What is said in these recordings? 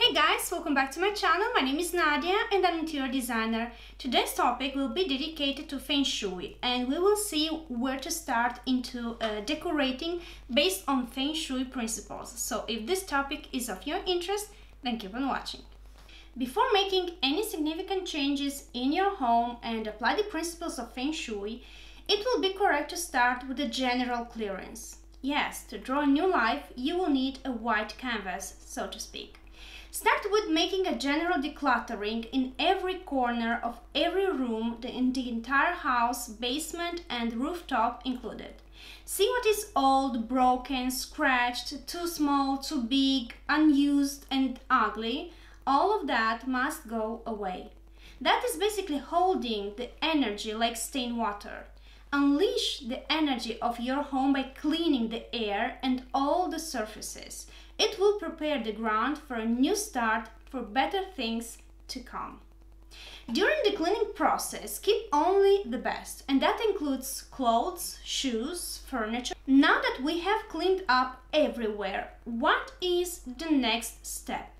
Hey guys, welcome back to my channel. My name is Nadia and I'm an interior designer. Today's topic will be dedicated to Feng Shui and we will see where to start into decorating based on Feng Shui principles. So if this topic is of your interest, then keep on watching. Before making any significant changes in your home and apply the principles of Feng Shui, it will be correct to start with a general clearance. Yes, to draw a new life, you will need a white canvas, so to speak. Start with making a general decluttering in every corner of every room in the entire house, basement and rooftop included. See what is old, broken, scratched, too small, too big, unused and ugly. All of that must go away. That is basically holding the energy like stained water. Unleash the energy of your home by cleaning the air and all the surfaces. It will prepare the ground for a new start, for better things to come. During the cleaning process, keep only the best, and that includes clothes, shoes, furniture. Now that we have cleaned up everywhere, what is the next step?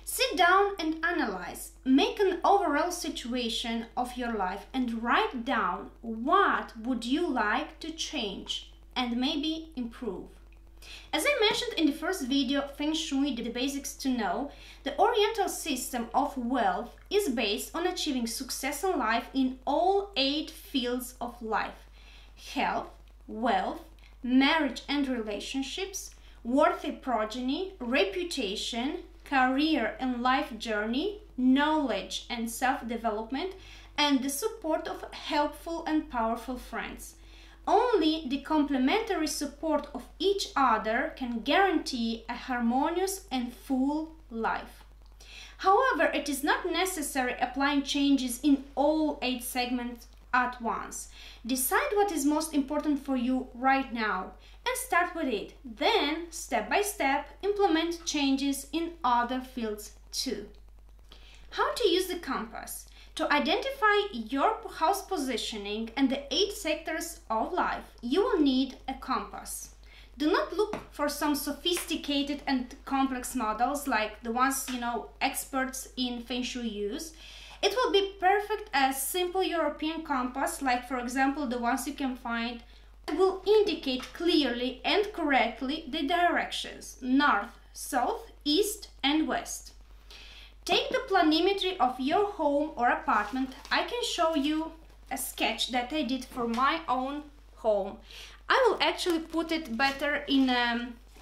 Sit down and analyze. Make an overall situation of your life and write down what would you like to change and maybe improve. As I mentioned in the first video, Feng Shui, the basics to know, the oriental system of wealth is based on achieving success in life in all 8 fields of life: health, wealth, marriage and relationships, worthy progeny, reputation, career and life journey, knowledge and self-development, and the support of helpful and powerful friends. Only the complementary support of each other can guarantee a harmonious and full life. However, it is not necessary applying changes in all 8 segments at once. Decide what is most important for you right now and start with it. Then, step by step, implement changes in other fields too. How to use the compass? To identify your house positioning and the 8 sectors of life, you will need a compass. Do not look for some sophisticated and complex models like the ones experts in Feng Shui use. It will be perfect as simple European compass, like for example the ones you can find, will indicate clearly and correctly the directions: north, south, east and west. Take the planimetry of your home or apartment. I can show you a sketch that I did for my own home. I will actually put it better in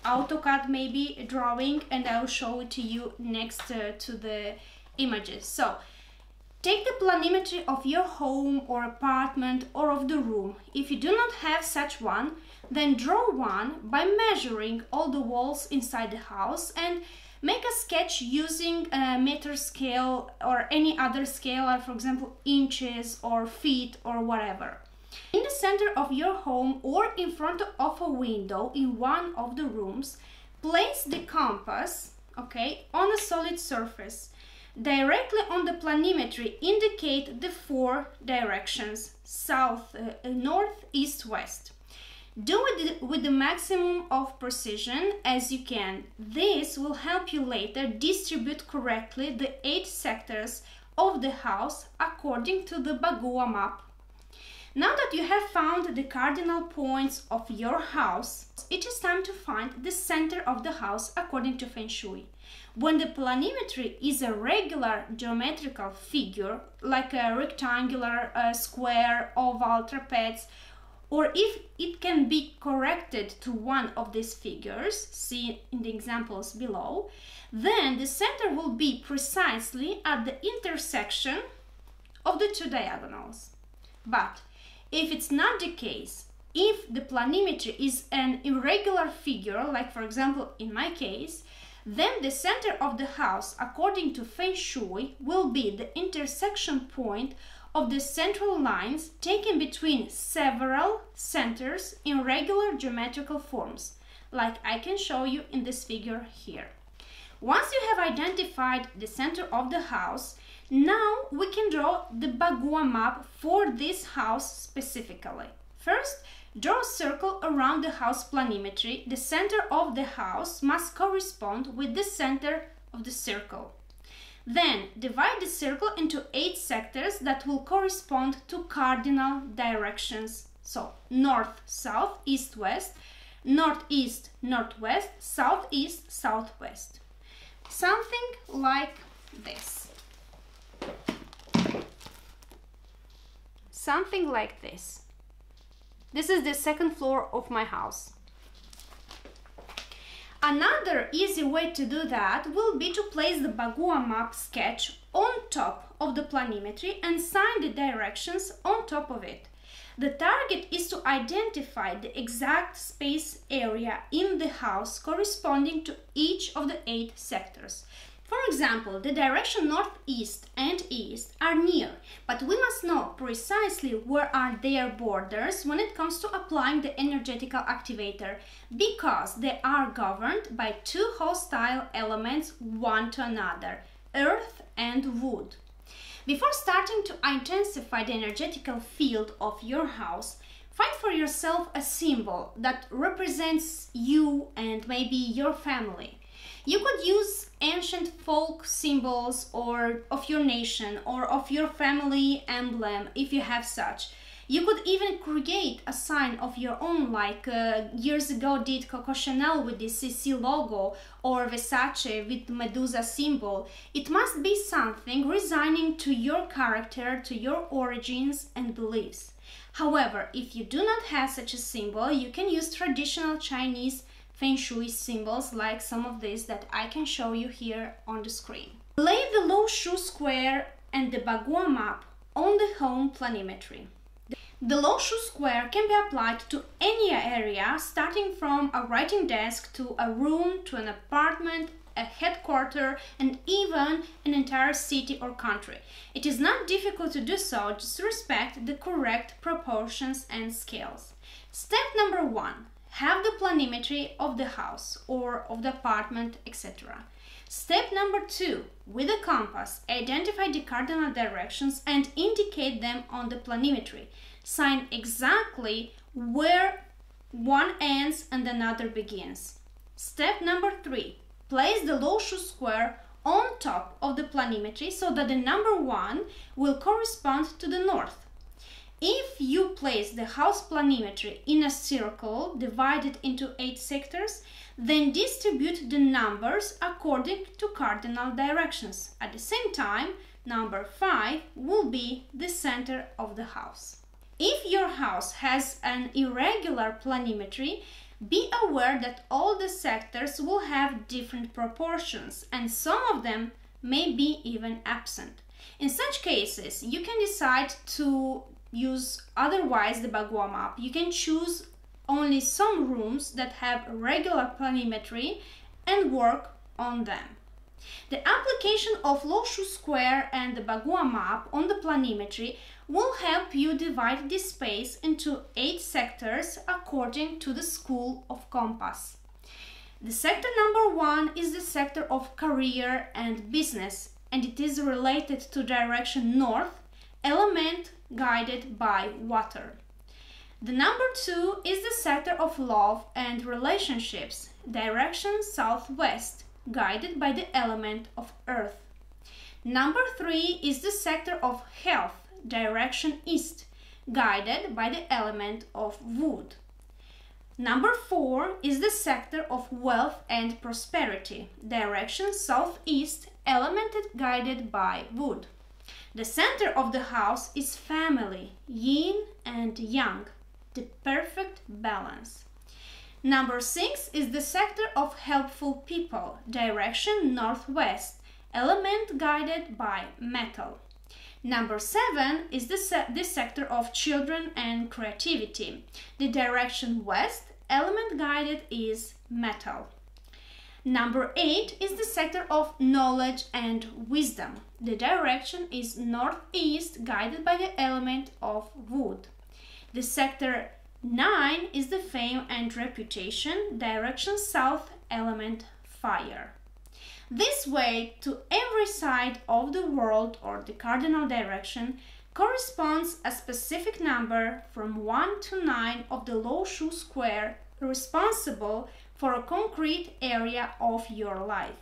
AutoCAD, maybe drawing, and I will show it to you next to the images. So take the planimetry of your home or apartment or of the room. If you do not have such one, then draw one by measuring all the walls inside the house and make a sketch using a meter scale or any other scale, like for example inches or feet or whatever. In the center of your home or in front of a window in one of the rooms, place the compass, on a solid surface. Directly on the planimetry, indicate the 4 directions: south, north, east, west. Do it with the maximum of precision as you can. This will help you later distribute correctly the 8 sectors of the house according to the Bagua map. Now that you have found the cardinal points of your house, it is time to find the center of the house according to Feng Shui. When the planimetry is a regular geometrical figure, like a rectangular, square, oval, trapeze, or if it can be corrected to one of these figures, see in the examples below, then the center will be precisely at the intersection of the 2 diagonals. But if it's not the case, if the planimetry is an irregular figure, like for example in my case, then the center of the house according to Feng Shui will be the intersection point of the central lines taken between several centers in regular geometrical forms, like I can show you in this figure here. Once you have identified the center of the house, now we can draw the Bagua map for this house specifically. First, draw a circle around the house planimetry. The center of the house must correspond with the center of the circle. Then divide the circle into 8 sectors that will correspond to cardinal directions. So north, south, east, west, northeast, northwest, southeast, southwest. Something like this. Something like this. This is the second floor of my house. Another easy way to do that will be to place the Bagua map sketch on top of the planimetry and sign the directions on top of it. The target is to identify the exact space area in the house corresponding to each of the 8 sectors. For example, the direction northeast and east are near, but we must know precisely where are their borders when it comes to applying the energetical activator, because they are governed by 2 hostile elements one to another, earth and wood. Before starting to intensify the energetical field of your house, find for yourself a symbol that represents you and maybe your family. You could use ancient folk symbols or of your nation or of your family emblem if you have such. You could even create a sign of your own, like years ago did Coco Chanel with the CC logo or Versace with the Medusa symbol. It must be something resigning to your character, to your origins and beliefs. However, if you do not have such a symbol, you can use traditional Chinese Feng Shui symbols like some of these that I can show you here on the screen. Lay the Lo-Shu square and the Bagua map on the home planimetry. The Lo-Shu square can be applied to any area, starting from a writing desk to a room to an apartment, a headquarters, and even an entire city or country. It is not difficult to do so, just respect the correct proportions and scales. Step number 1. Have the planimetry of the house or of the apartment, etc. Step number 2. With a compass, identify the cardinal directions and indicate them on the planimetry. Sign exactly where one ends and another begins. Step number 3. Place the Lo-Shu square on top of the planimetry so that the number 1 will correspond to the north. If you place the house planimetry in a circle divided into 8 sectors, then distribute the numbers according to cardinal directions. At the same time, number 5 will be the center of the house. If your house has an irregular planimetry, be aware that all the sectors will have different proportions and some of them may be even absent. In such cases, you can decide to use otherwise the Bagua map. You can choose only some rooms that have regular planimetry and work on them. The application of Lo-Shu square and the Bagua map on the planimetry will help you divide this space into 8 sectors according to the school of compass. The sector number 1 is the sector of career and business, and it is related to direction north, element guided by water. The number 2 is the sector of love and relationships, direction southwest, guided by the element of earth. Number 3 is the sector of health, direction east, guided by the element of wood. Number 4 is the sector of wealth and prosperity, direction southeast, element guided by wood. The center of the house is family, yin and yang, the perfect balance. Number 6 is the sector of helpful people, direction northwest, element guided by metal. Number 7 is the sector of children and creativity. The direction west, element guided is metal. Number 8 is the sector of knowledge and wisdom. The direction is northeast, guided by the element of wood. The sector 9 is the fame and reputation, direction south, element fire. This way, to every side of the world or the cardinal direction corresponds a specific number from 1 to 9 of the Lo-Shu square responsible for a concrete area of your life.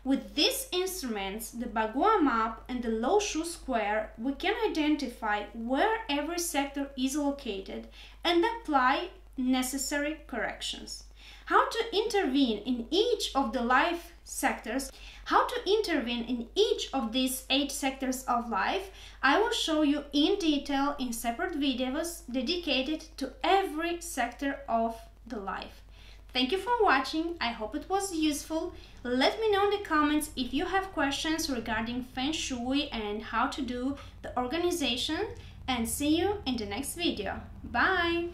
With these instruments, the Bagua map and the Lo-Shu square, we can identify where every sector is located and apply necessary corrections. How to intervene in each of the life sectors, how to intervene in each of these 8 sectors of life, I will show you in detail in separate videos dedicated to every sector of the life. Thank you for watching. I hope it was useful. Let me know in the comments if you have questions regarding Feng Shui and how to do the organization, and see you in the next video. Bye!